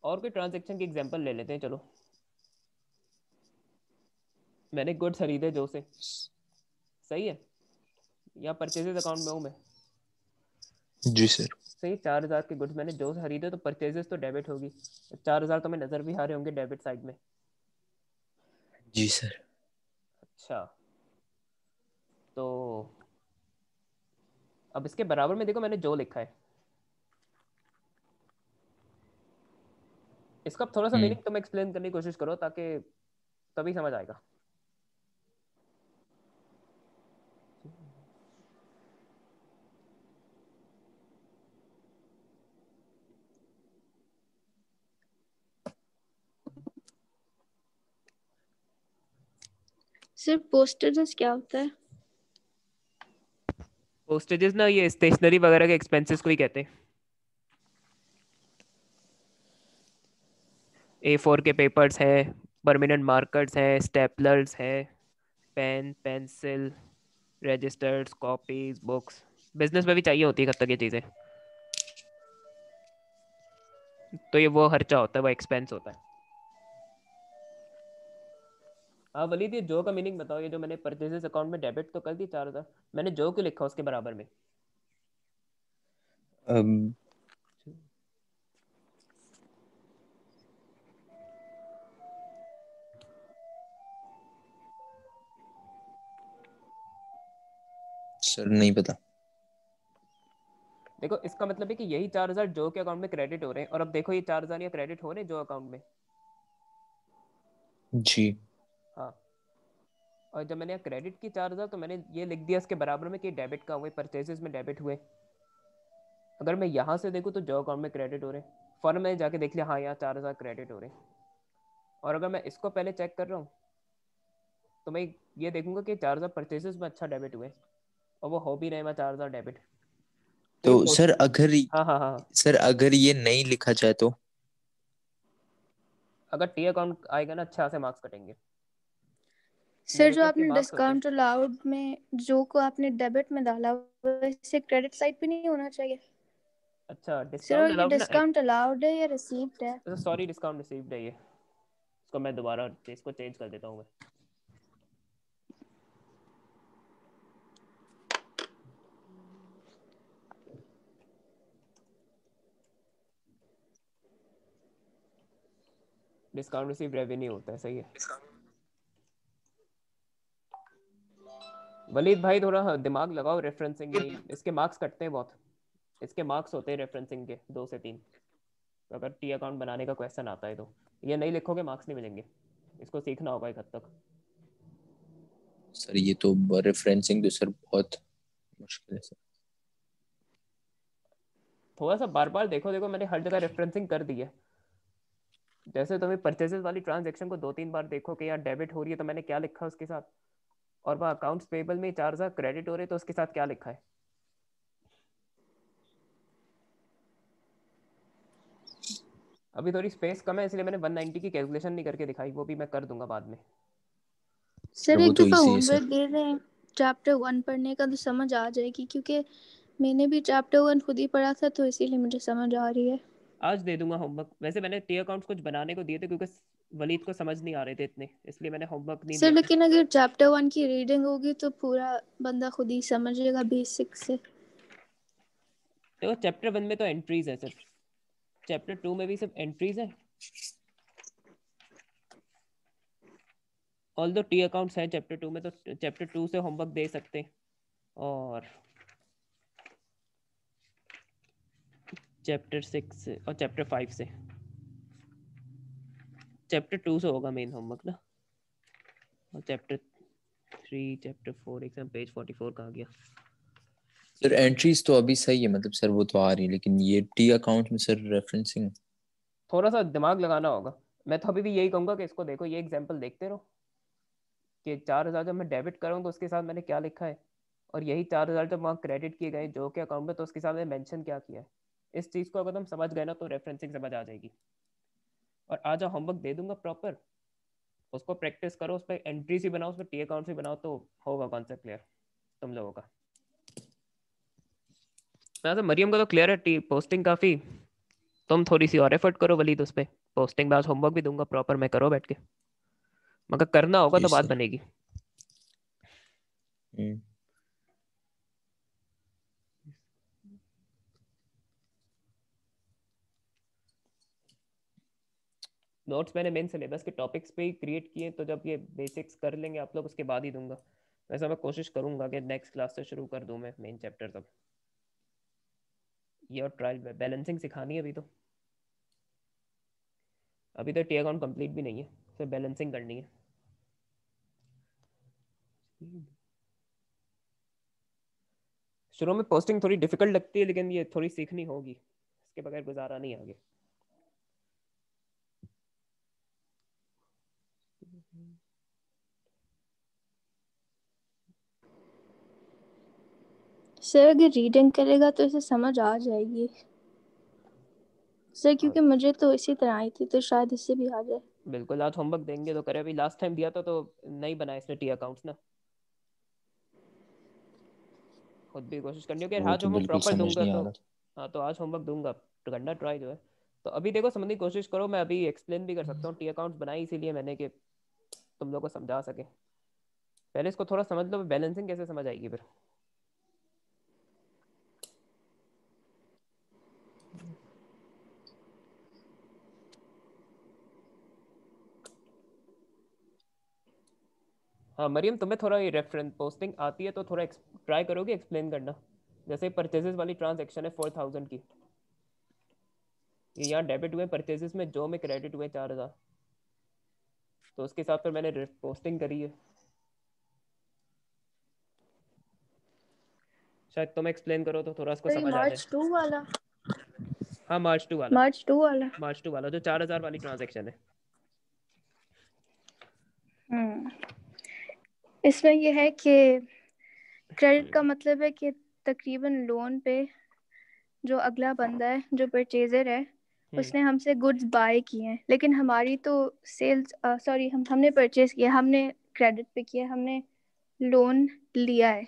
और कोई ट्रांजैक्शन की एग्जांपल ले लेते हैं चलो। मैंने गुड्स खरीदे जो से, सही है, या परचेजेस अकाउंट में हूँ मैं, जी सर। सही। 4,000 के गुड्स मैंने जो से खरीदे तो परचेजेस तो डेबिट होगी, 4,000 तो मैं नजर भी आ रहे होंगे डेबिट साइड में। जी सर। अच्छा, तो अब इसके बराबर में देखो मैंने जो लिखा है, इसका थोड़ा सा हम्म। मीनिंग तुम एक्सप्लेन करने की कोशिश करो ताकि तभी समझ आएगा। सिर्फ पोस्टेजेस क्या होता है? पोस्टेजेस ना ये स्टेशनरी वगैरह के एक्सपेंसेस को ही कहते हैं। A4 के पेपर्स हैं, परमानेंट मार्कर्स हैं, स्टेपलर्स हैं, pen pencil, registers, copies, books. Business में भी चाहिए होती है कब तक ये चीज़ें, तो ये वो खर्चा होता है, वो एक्सपेंस होता है। हाँ वलीद, ये जो का मीनिंग बताओ, ये जो मैंने परचेजेस अकाउंट में डेबिट तो कर दी 4,000, मैंने जो क्यों लिखा उसके बराबर में? अब सर नहीं पता। देखो इसका मतलब है कि यही 4,000 जो के अकाउंट में क्रेडिट हो रहे हैं, और अब देखो ये 4,000 या क्रेडिट हो रहे हैं जो अकाउंट में। जी। हाँ, और जब मैंने यहाँ क्रेडिट की 4,000 तो मैंने ये लिख दिया इसके बराबर में कि डेबिट का हुए, परचेजेस में डेबिट हुए। अगर मैं यहाँ से देखूँ तो जो अकाउंट में क्रेडिट हो रहे हैं, फॉर्म में जाके देख लिया, हाँ यहाँ 4,000 क्रेडिट हो रहे हैं। और अगर मैं इसको पहले चेक कर रहा हूँ तो मैं ये देखूंगा कि 4,000 परचेजेस में अच्छा डेबिट हुए, और वो हो भी रहे हैं 4,000 डेबिट। तो ये तो पोस्ट, सर अगर हाँ हाँ हाँ, सर अगर ये नहीं लिखा जाए तो? अगर टी अकाउंट आएगा ना अच्छा से मार्क्स कटेंगे। सर, जो नेगेटिव के आपने मार्क्स होते हैं। डिस्काउंट अलाउड में जो को आपने डेबिट में डाला, वैसे क्रेडिट साइड पे नहीं होना चाहिए? अच्छा, सर, डिस्काउंट ये अलाउड ना, डिस्काउंट अलाउड है या रिसीव्ड है? सॉरी डिस्काउंट रिसीव्ड है ये। इसको मैं दोबारा इसको चेंज कर देता हूँ मैं। डिस्काउंट रिसीव रेवेन्यू होता है, सही है। वलीद भाई थोड़ा दिमाग लगाओ रेफरेंसिंग में, इसके मार्क्स कटते हैं बहुत। इसके मार्क्स होते हैं रेफरेंसिंग के 2 से 3। तो अगर टी अकाउंट बनाने का क्वेश्चन आता है तो ये नहीं लिखोगे मार्क्स नहीं मिलेंगे, इसको सीखना होगा एक हद तक। सर ये तो रेफरेंसिंग तो सर बहुत मुश्किल है सर। थोड़ा सा बार बार देखो, देखो मैंने हर जगह रेफरेंसिंग कर दी है। जैसे तुम्हें परचेजेस वाली ट्रांजेक्शन को 2-3 बार देखो कि यार डेबिट हो रही है तो मैंने क्या लिखा उसके साथ, और वह अकाउंट्स पेबल में 4,000 क्रेडिट हो रहे तो उसके साथ क्या लिखा है। अभी थोड़ी स्पेस कम है इसलिए मैंने 190 की कैलकुलेशन नहीं करके दिखाई, वो भी मैं कर दूंगा बाद में। सर सर, वो एक तो दफा इजी है सर। होमवर्क दे रहे हैं, चैप्टर 1 पढ़ने का, तो समझ आ जाएगी, क्योंकि मैंने भी चैप्टर 1 खुद ही पढ़ा था, तो इसीलिए मुझे समझ आ रही है। आज दे दूंगा होमवर्क। वैसे मैंने टी अकाउंट्स कुछ बनाने को दिए थे क्योंकि वलीद को समझ नहीं आ रहे थे इतने, इसलिए मैंने होमवर्क नहीं सर, दिया था। लेकिन अगर चैप्टर 1 की रीडिंग होगी तो पूरा बंदा खुद ही समझेगा बेसिक से। देखो चैप्टर 1 में तो एंट्रीज है सिर्फ, चैप्टर 2 में भी सिर्फ एंट्रीज है। ऑल दो टी अकाउंट्स है चैप्टर 2 में, तो चैप्टर 2 से होमवर्क दे सकते हैं। और चैप्टर 6 से और चैप्टर 5 से, चैप्टर 2 से होगा मेन होमवर्क ना। और चैप्टर 3 चैप्टर 4 एग्जाम पेज 44 कहाँ गया? सर एंट्रीज तो अभी सही है, मतलब सर वो तो आ रही है, लेकिन ये टी अकाउंट में सर रेफरेंसिंग। थोड़ा सा दिमाग लगाना होगा। मैं तो अभी भी यही कहूंगा कि इसको देखो, ये एग्जाम्पल देखते रहो कि 4,000 जब मैं डेबिट करूँ तो उसके साथ मैंने क्या लिखा है, और यही 4,000 जब वहाँ क्रेडिट किए गए जो के अकाउंट में तो उसके साथ मैंने मेंशन क्या किया है। इस चीज़ को अगर तुम समझ गए ना तो रेफरेंसिंग समझ आ जाएगी। और आज होमवर्क दे दूंगा प्रॉपर, उसको प्रैक्टिस करो, उस पर एंट्रीज भी बनाओ, उस पर टी अकाउंट्स भी बनाओ, तो होगा कॉन्सेप्ट क्लियर तुम लोगों का। वैसे मरियम का तो क्लियर है पोस्टिंग काफी, तुम थोड़ी सी और एफर्ट करो वलीद उस पे। पोस्टिंग में आज होमवर्क भी दूंगा प्रॉपर मैं, करो बैठ के, मगर करना होगा जी तो बात सर। बनेगी। हम्म। नोट्स मैंने मेन सिलेबस के टॉपिक्स पे ही क्रिएट किए, तो जब ये बेसिक्स कर लेंगे आप लोग उसके बाद ही दूंगा। वैसे मैं कोशिश करूंगा कि नेक्स्ट क्लास से शुरू कर दूं मैं मेन चैप्टर तब। ये और ट्रायल बैलेंसिंग सिखानी है अभी तो टी अकाउंट कंप्लीट भी नहीं है, सिर्फ बैलेंसिंग करनी है। शुरू में पोस्टिंग थोड़ी डिफिकल्ट लगती है, लेकिन ये थोड़ी सीखनी होगी, इसके बगैर गुजारा नहीं आगे। सर अगर रीडिंग करेगा तो इसे समझ आ जाएगी सर, हाँ क्योंकि मुझे तो इसी तरह आई थी, तो शायद इससे भी आ जाए। बिल्कुल, आज होमवर्क देंगे तो करे। अभी लास्ट टाइम दिया था तो नहीं बनाया इसने टी अकाउंट्स ना, खुद भी कोशिश करनी होगी। वो आज तो होमवर्क बिल्कुल प्रॉपर समझ दूंगा नहीं आ तो। रहा था। हाँ तो आज होमवर्क दूंगा, तो करना ट्राई जो है। तो अभी देखो समझने की कोशिश करो, मैं अभी एक्सप्लेन भी कर सकता हूँ। टी अकाउंट्स बनाई इसीलिए मैंने कि तुम लोग को समझा सके। पहले इसको थोड़ा समझ लो, बैलेंसिंग कैसे समझ आएगी फिर। हाँ मरियम, तुम्हें थोड़ा ये रेफरेंस पोस्टिंग आती है तो थोड़ा ट्राई करोगे एक्सप्लेन करना। जैसे परचेजेस वाली ट्रांजैक्शन है 4000 की, ये यहाँ डेबिट हुए परचेजेस में, जो में क्रेडिट हुए 4000, तो उसके साथ फिर मैंने पोस्टिंग करी है। शायद तुम एक्सप्लेन करो तो थोड़ा उसको तो ये समझ आ जाए। मार्च 2 वाला, हाँ मार्च 2 वाला, मार्च 2 वाला। मार्च 2 वाला जो 4000 वाली ट्रांजैक्शन है। हम्म। इसमें यह है कि क्रेडिट का मतलब है कि तकरीबन लोन पे जो अगला बंदा है, जो परचेजर है, हम्म। उसने हमसे गुड्स बाय किए हैं, लेकिन हमारी तो सेल्स, सॉरी, हमने परचेज किया, हमने क्रेडिट पे किया, हमने लोन लिया है,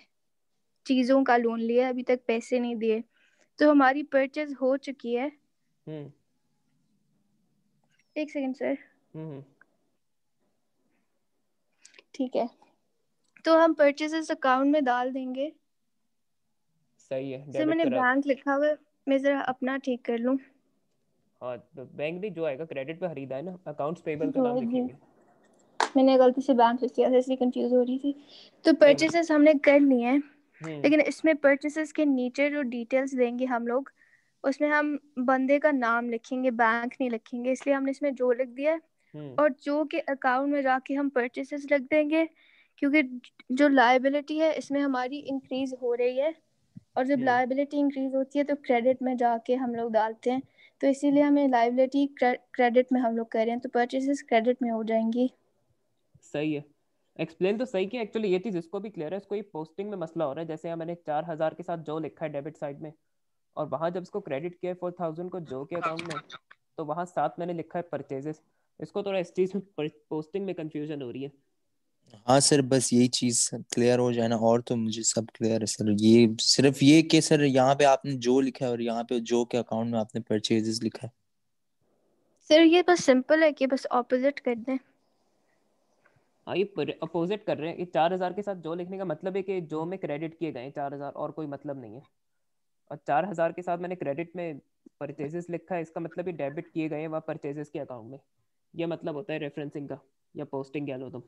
चीज़ों का लोन लिया है, अभी तक पैसे नहीं दिए, तो हमारी परचेज हो चुकी है। हम्म। एक सेकंड सर। हम्म। ठीक है, तो हम परचेजेस अकाउंट में डाल देंगे। सही है, सर डेबिट मैंने करा। बैंक लिखा हुआ है, मैं ज़रा अपना ठीक कर लूँ। हाँ तो बैंक भी जो आएगा क्रेडिट पे खरीदा है ना, अकाउंट्स पेबल का नाम जो भी, लिखेंगे। मैंने गलती से बैंक लिख दिया था इसलिए कंफ्यूज हो रही थी। तो नहीं वो। परचेसेस हमने कर लिए हैं, हम्म। लेकिन इसमें परचेसेस के नीचे जो डिटेल्स देंगे हम लोग, उसमें हम बंदे का नाम लिखेंगे, बैंक नहीं लिखेंगे, इसलिए हमने इसमें जो लिख दिया है। हम्म। और जो के अकाउंट में जाके हम परचेसेस लिख देंगे, क्योंकि जो लाइबिलिटी है इसमें हमारी इंक्रीज हो रही है, और जब हम्म। लाइबिलिटी इंक्रीज होती है तो क्रेडिट में जाके हम लोग डालते हैं, तो इसीलिए हमें लाइबिलिटी क्रेडिट में हम लोग कर रहे हैं, तो परचेसेस क्रेडिट में हो जाएंगी। सही है, एक्सप्लेन तो सही किया। एक्चुअली ये चीज़ इसको भी क्लियर है, इसको ये पोस्टिंग में मसला हो रहा है। जैसे यहाँ मैंने 4000 के साथ जो लिखा है डेबिट साइड में, और वहाँ जब इसको क्रेडिट किया है 4000 को जो के अकाउंट में, तो वहाँ साथ मैंने लिखा है परचेजेस। इसको थोड़ा इस चीज़ में पोस्टिंग में कंफ्यूजन हो रही है। हाँ सर, बस यही चीज क्लियर हो जाए ना, और तो मुझे सब क्लियर है सर। ये सिर्फ ये कि सर यहाँ पे आपने जो लिखा है और यहाँ पे जो के अकाउंट में आपने परचेजेस लिखा है। सर ये बस सिंपल है कि बस ऑपोजिट कर दें। हाँ ये अपोजिट कर रहे हैं। ये 4000 के साथ जो लिखने का मतलब है कि जो में क्रेडिट किए गए 4000, और कोई मतलब नहीं है। और 4000 के साथ मैंने क्रेडिट में परचेजेस लिखा है, इसका मतलब ये डेबिट किए गए हैं वहाँ परचेजेस के अकाउंट में। ये मतलब होता है रेफरेंसिंग का, या पोस्टिंग कह लो तुम।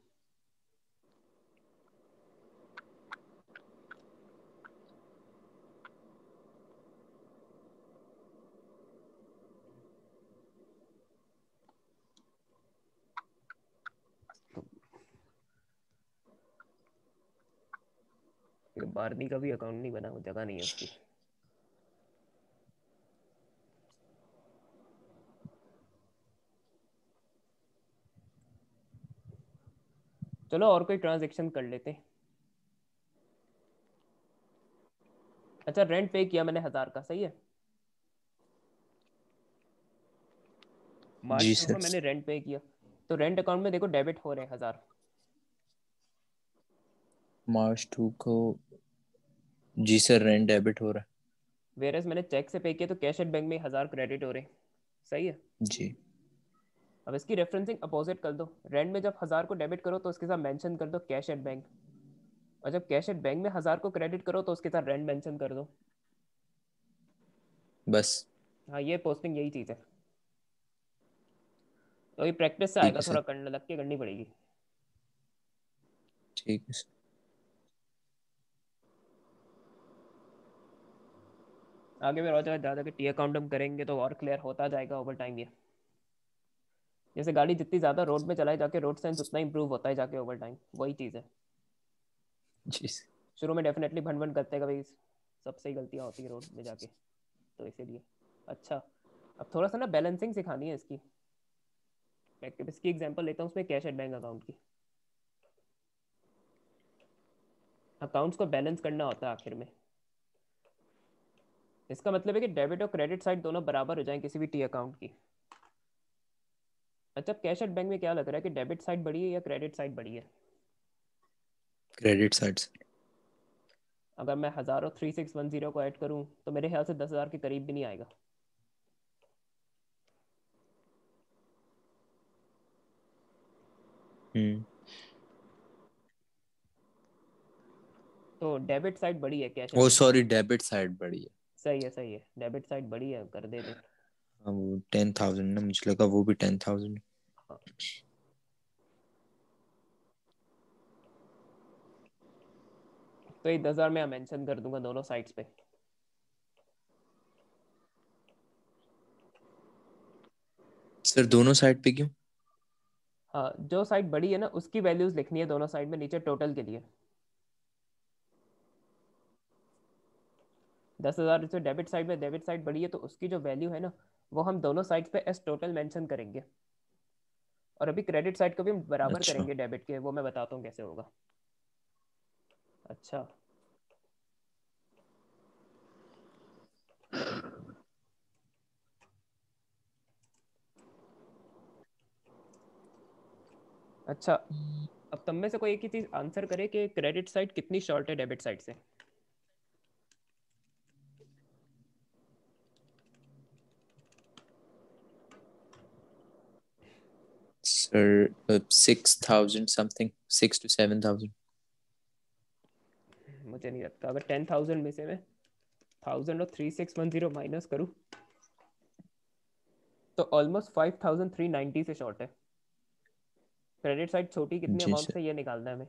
बारनी का भी अकाउंट नहीं बना, जगह नहीं है उसकी। चलो और कोई ट्रांजेक्शन कर लेते हैं। अच्छा रेंट पे किया मैंने 1000 का, सही है। मार्च जी 2 सर। को मैंने रेंट पे किया, तो रेंट अकाउंट में देखो डेबिट हो रहे हैं 1000। मार्च 2 को जी सर, रेंट डेबिट हो रहा है। वेरस मैंने चेक से पे किया तो कैश एट बैंक में 1000 क्रेडिट हो रहे, सही है। जी। अब इसकी रेफरेंसिंग अपोजिट कर दो, रेंट में जब 1000 को डेबिट करो तो उसके साथ मेंशन कर दो कैश एट बैंक, और जब कैश एट बैंक में 1000 को क्रेडिट करो तो उसके साथ रेंट मेंशन कर दो। बस। हाँ ये पोस्टिंग यही चीज़ है। तो ये प्रैक्टिस से ठीक आएगा, है थोड़ा सर। करने लग के करनी पड़ेगी। ठीक है सर। आगे में और ज़्यादा के टी अकाउंट हम करेंगे तो और क्लियर होता जाएगा ओवर टाइम ये। जैसे गाड़ी जितनी ज़्यादा रोड में चलाए जाके रोड सेंस उतना इंप्रूव होता है जाके ओवर टाइम, वही चीज़ है। जी सर। शुरू में डेफिनेटली भन भन करते हैं, कभी सबसे ही गलतियाँ होती है रोड में जाके, तो इसीलिए। अच्छा, अब थोड़ा सा ना बैलेंसिंग सिखानी है इसकी। मैं इसकी एग्जांपल लेता हूँ उसमें कैश एट बैंक अकाउंट की। अकाउंट्स को बैलेंस करना होता है आखिर में। इसका मतलब है कि डेबिट और क्रेडिट साइड दोनों बराबर हो जाएं किसी भी टी अकाउंट की। अच्छा, कैश एट बैंक में क्या लग रहा है कि डेबिट साइड बड़ी है या क्रेडिट साइड बड़ी है? Credit side sir. अगर मैं 1000 और 3610 को ऐड करूं तो मेरे ख्याल से 10,000 के करीब भी नहीं आएगा। हम्म। तो डेबिट साइड बड़ी है कैश एट ओ बैंक की। सॉरी, डेबिट साइड बड़ी है। सही है सही है, डेबिट साइड बड़ी है, कर दे दे। हाँ वो 10,000 ना, मुझे लगा वो भी 10,000। हाँ। तो ये 10,000 मैं मेंशन कर दूंगा दोनों साइड्स पे। सर दोनों साइड पे क्यों? हाँ, जो साइड बड़ी है ना उसकी वैल्यूज लिखनी है दोनों साइड में नीचे टोटल के लिए। 10,000 जो डेबिट साइड में, डेबिट साइड बड़ी है तो उसकी जो वैल्यू है ना वो हम दोनों साइड्स पे एस टोटल मेंशन करेंगे। और अभी क्रेडिट साइड को भी हम बराबर अच्छा। करेंगे डेबिट के, वो मैं बताता हूँ कैसे होगा। अच्छा, अच्छा, अब तुम में से कोई एक ही चीज आंसर करे कि क्रेडिट साइड कितनी शॉर्ट है डेबिट साइड से। Sir 6,000 something, 6 to 7,000। मुझे नहीं लगता, अगर 10,000 में से मैं 1000 और 3610 माइनस करूँ तो ऑलमोस्ट 5,390 से शॉर्ट है। क्रेडिट साइड छोटी कितनी जी अमाउंट सर। से ये निकालना है हमें।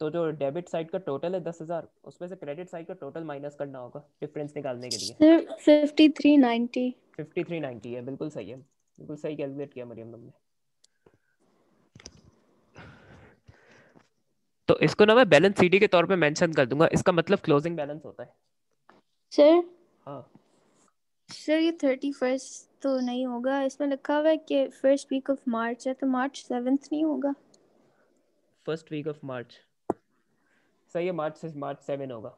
तो जो डेबिट साइड का टोटल है 10,000, उसमें से क्रेडिट साइड का टोटल माइनस करना होगा डिफरेंस निकालने के लिए। सर 5390। 5390 है, बिल्कुल सही है, बिल्कुल सही कैलकुलेट किया मरियम तुमने। तो इसको ना मैं बैलेंस सीडी के तौर पे मेंशन कर दूंगा, इसका मतलब क्लोजिंग बैलेंस होता है। सर हाँ। सर ये 31st तो नहीं होगा, इसमें लिखा हुआ है कि फर्स्ट वीक ऑफ मार्च है, तो मार्च 7th नहीं होगा। फर्स्ट वीक ऑफ मार्च, सही है, मार्च 7 होगा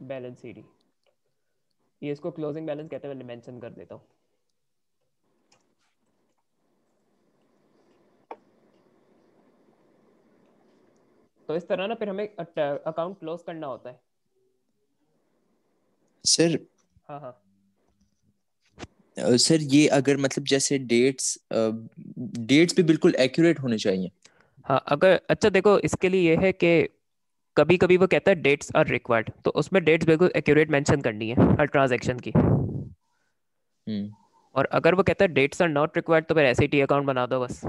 बैलेंस सीडी। ये इसको क्लोजिंग बैलेंस कहते हैं, मैं मेंशन कर देता हूँ। तो इस तरह ना फिर हमें अकाउंट क्लोज करना होता है। सर हाँ हाँ। सर ये अगर मतलब जैसे डेट्स डेट्स भी बिल्कुल एक्यूरेट होने चाहिए। हाँ अगर, अच्छा देखो इसके लिए ये है कि कभी कभी वो कहता है डेट्स आर रिक्वायर्ड, तो उसमें डेट्स बिल्कुल एक्यूरेट मेंशन करनी है हर ट्रांजैक्शन की। हम्म। और अगर वो कहता है डेट्स आर नॉट रिक्वायर्ड तो फिर ऐसे ही टी अकाउंट बना दो बस,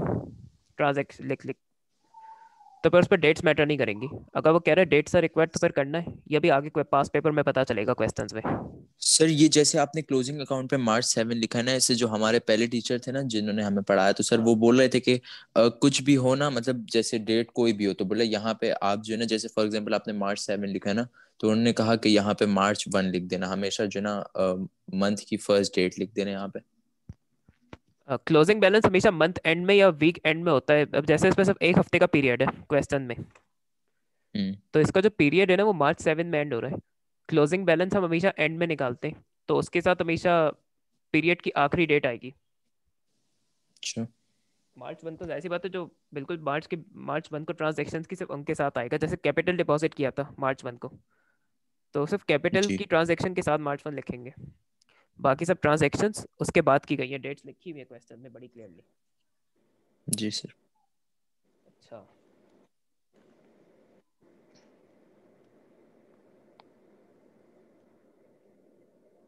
ट्रांजैक्शन लिख लिख। तो फिर उस पर डेट्स मैटर नहीं करेंगी। अगर वो कह रहा है डेट्स आर रिक्वायर्ड तो फिर करना है, ये भी आगे पास पेपर में पता चलेगा क्वेश्चंस में। सर ये जैसे आपने क्लोजिंग अकाउंट पे March 7 लिखा है ना, ऐसे जो हमारे पहले टीचर थे ना जिन्होंने हमें पढ़ाया, तो सर हाँ वो बोल रहे थे कि कुछ भी हो ना, मतलब जैसे डेट कोई भी हो, तो बोले यहाँ पे आप जो है ना, जैसे फॉर एग्जांपल आपने March 7 लिखा है ना, तो उन्होंने कहा कि यहाँ पे March 1 लिख देना, हमेशा जो है ना मंथ की फर्स्ट डेट लिख देना यहाँ पे। क्लोजिंग बैलेंस हमेशा मंथ एंड में या वीक एंड में होता है। अब जैसे इसमें सिर्फ एक हफ्ते का पीरियड है क्वेश्चन में, हम्म। तो इसका जो पीरियड है ना वो मार्च 7 में एंड हो रहा है। क्लोजिंग बैलेंस हम हमेशा एंड में निकालते हैं, तो उसके साथ हमेशा पीरियड की आखिरी डेट आएगी। अच्छा। मार्च 1 तो ऐसी बात है जो बिल्कुल मार्च 1 को ट्रांजेक्शन की सिर्फ उनके साथ आएगा, जैसे कैपिटल डिपॉजिट किया था March 1 को, तो सिर्फ कैपिटल जी की ट्रांजैक्शन के साथ मार्च 1 लिखेंगे, बाकी सब ट्रांजैक्शंस उसके बाद की गई है, डेट्स लिखी हुई है क्वेश्चन में बड़ी क्लियरली। जी सर। अच्छा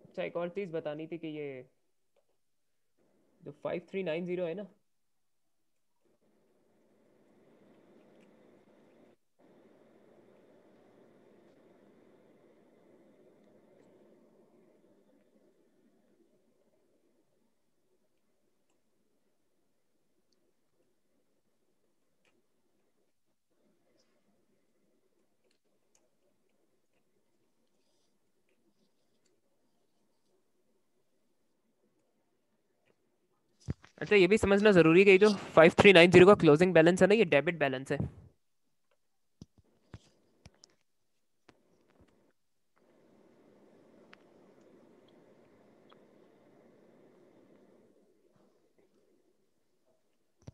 अच्छा, एक और चीज बतानी थी कि ये जो 5390 है ना, अच्छा ये भी समझना जरूरी है कि जो 5390 का क्लोजिंग बैलेंस है ना, ये डेबिट बैलेंस है।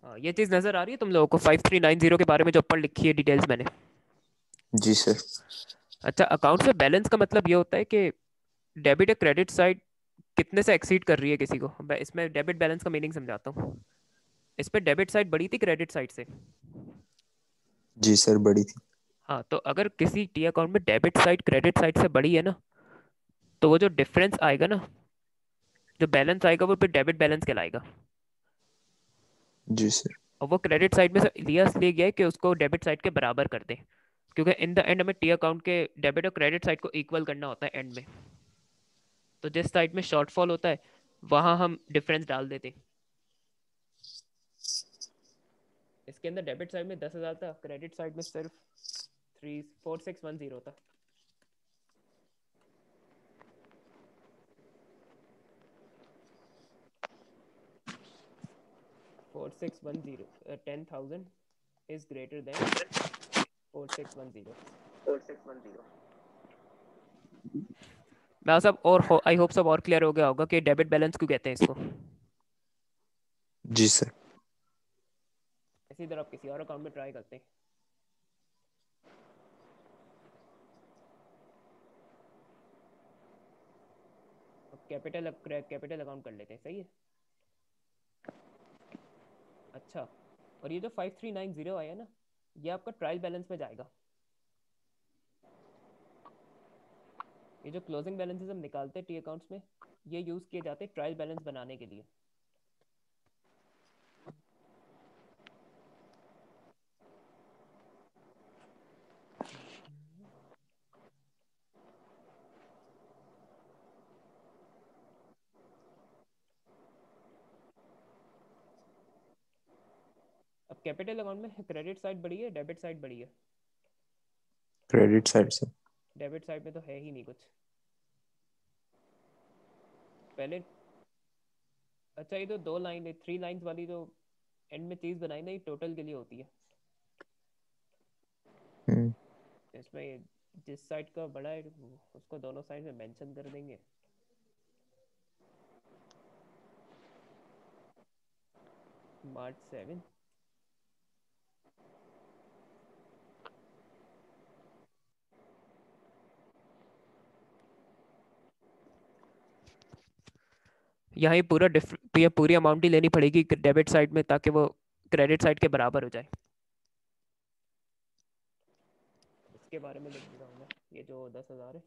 हाँ, ये चीज नजर आ रही है तुम लोगों को 5390 के बारे में जो ऊपर लिखी है डिटेल्स मैंने? जी सर। अच्छा, अकाउंट से बैलेंस का मतलब ये होता है कि डेबिट या क्रेडिट साइड कितने से एक्सीड कर रही है किसी को। मैं इसमें डेबिट बैलेंस का मीनिंग समझाता हूँ। इस पे डेबिट साइड बड़ी थी क्रेडिट साइड से। जी सर बड़ी थी। हाँ, तो अगर किसी टी अकाउंट में डेबिट साइड क्रेडिट साइड से बड़ी है ना, तो वो जो डिफरेंस आएगा ना, जो बैलेंस आएगा, वो फिर डेबिट बैलेंस कहलाएगा। जी सर। और वो क्रेडिट साइड में से लिया इसलिए गया है कि उसको डेबिट साइड के बराबर कर दें, क्योंकि इन द एंड हमें टी अकाउंट के डेबिट और क्रेडिट साइड को इक्वल करना होता है एंड में। तो जिस साइड में शॉर्टफॉल होता है वहां हम डिफरेंस डाल देते हैं। इसके अंदर डेबिट साइड में 10,000 था, क्रेडिट साइड में सिर्फ 4610 था। 4610, 10,000 is greater than 4610। मैं सब और आई होप सब और क्लियर हो गया होगा कि डेबिट बैलेंस क्यों कहते हैं इसको। जी सर। इसी तरह आप किसी और अकाउंट में ट्राई करते हैं। कैपिटल अकाउंट कर लेते हैं, सही है। अच्छा, और ये जो 5390 आया ना, ये आपका ट्रायल बैलेंस में जाएगा। ये जो क्लोजिंग बैलेंसेस हम निकालते हैं टी अकाउंट्स में, ये यूज किए जाते हैं ट्रायल बैलेंस बनाने के लिए। अब कैपिटल अकाउंट में क्रेडिट साइड बड़ी है डेबिट साइड बड़ी है? क्रेडिट साइड से। डेबिट साइड में तो है ही नहीं कुछ पहले। अच्छा, ये तो दो लाइन है, 3 लाइंस वाली जो एंड में चीज बनाई ना, ये टोटल के लिए होती है। हम्म। इसमें जिस साइड का बड़ा है उसको दोनों साइड में मेंशन कर देंगे। March 7। यहाँ ये पूरी अमाउंट ही लेनी पड़ेगी डेबिट साइड में, ताकि वो क्रेडिट साइड के बराबर हो जाए। इसके बारे में लिख रहा हूँ मैं, ये जो 10,000 है।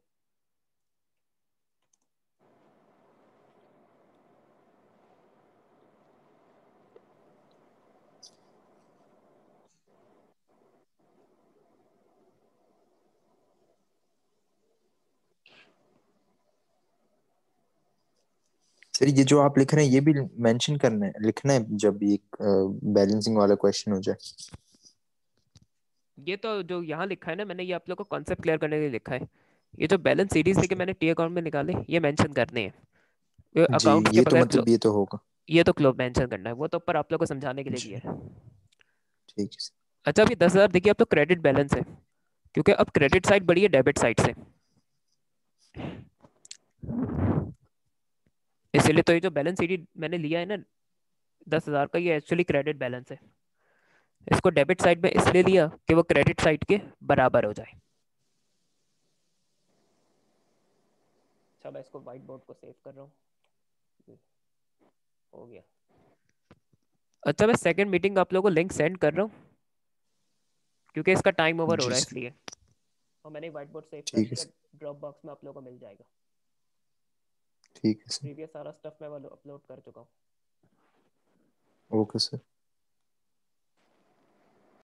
सर ये जो आप लिख रहे हैं ये भी मेंशन करना है, लिखना है जब ये बैलेंसिंग वाला क्वेश्चन हो जाए। ये तो जो यहाँ लिखा है ना मैंने, ये आप लोग को कॉन्सेप्ट क्लियर करने के लिए लिखा है। ये जो बैलेंस सीरीज लेके अच्छा। मैंने टी अकाउंट में निकाले, ये मेंशन करने हैं जी अकाउंट्स के ये तो बगैर। मतलब ये तो होगा। ये तो क्लोब मेंशन करना है, वो तो ऊपर आप लोग को समझाने के लिए जी किया है। ठीक है सर। अच्छा, अभी 10,000 देखिए, अब तो क्रेडिट बैलेंस है, क्योंकि अब क्रेडिट साइड बढ़ी है डेबिट साइड से। इसीलिए तो ये जो बैलेंस सीरीज मैंने लिया है ना 10,000 का, ये एक्चुअली क्रेडिट बैलेंस है। इसको डेबिट साइड में इसलिए लिया कि वो क्रेडिट साइड के बराबर हो जाए। अच्छा मैं इसको व्हाइट बोर्ड को सेव कर रहा हूँ, हो गया। अच्छा मैं सेकंड मीटिंग आप लोगों को लिंक सेंड कर रहा हूँ क्योंकि इसका टाइम ओवर हो जी रहा है सर। इसलिए, और मैंने व्हाइट बोर्ड सेव कर ठीक है दिया, सर। ड्रॉप बॉक्स में आप लोगों को मिल जाएगा। ठीक है सर। प्रीवियस सारा स्टफ मैं अपलोड कर चुका हूँ। Okay sir.